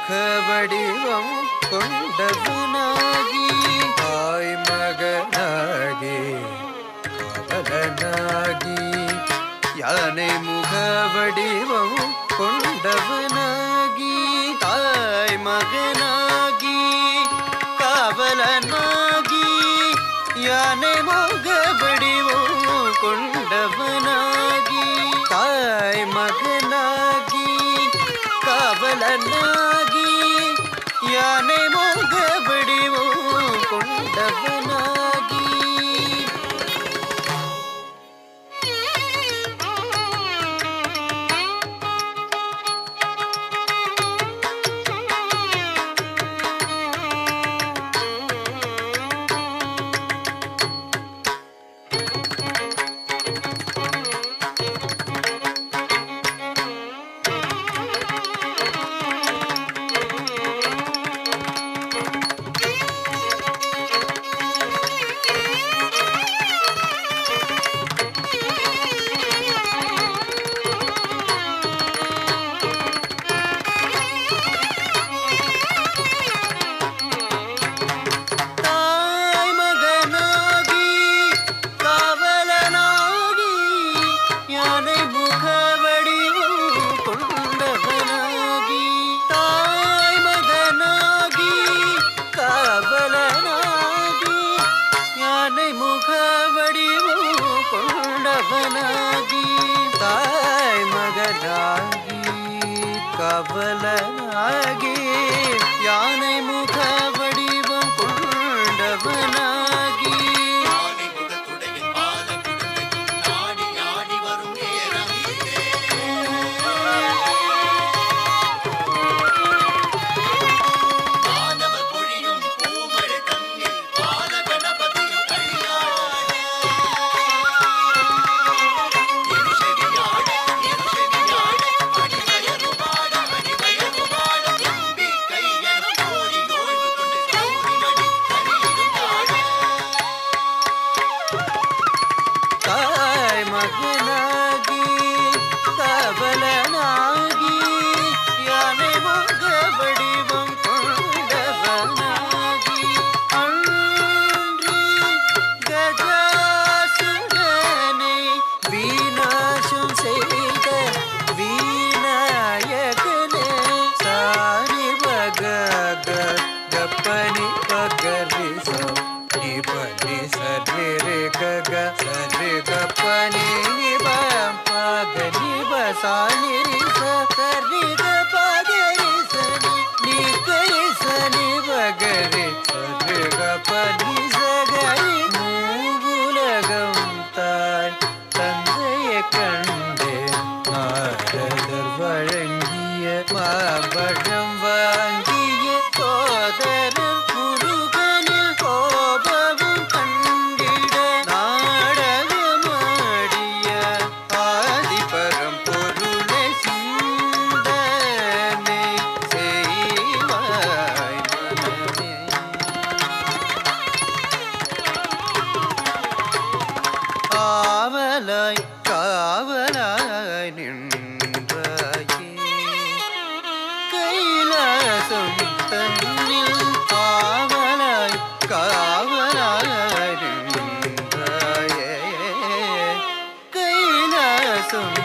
வடிவம் கொண்டவனாகி தாய் மகனாகி காவலனாகி யானை முக வடிவம் கொண்டவனாகி தாய் மகனாகி காவலனாகி யானை முக வடிவம் கொண்டவனாகி தாய் மகனாகி காவலனாகி யானை முக வடிவம் கொண்டவனாகி தாய் மகனாகி காவலனாகி யானை முக வடிவம் கொண்டவனாகி மகனாகி காவலனாகி யானை முக வடிவம் கொண்டவனாகி அன்று கஜாசுரனை விநாசம் செய்த விநாயகனே சாரி பக கப்பனி பகரி பனி சரி ரே கக சரி கப்பனி பகனி பசானி ரி சரி கபகரி சனி நீ கரி சனி பகரி சரி கப்பனி சகரி மூவுலகம் தாய் தந்தையை கண்டே நாரதர் வழங்கிய மாபழம் வாங்கிய சோதரர் காவலாய் நின்றாயே கைலாசம் தன்னில் காவலாய் நின்றாயே கைலாசம்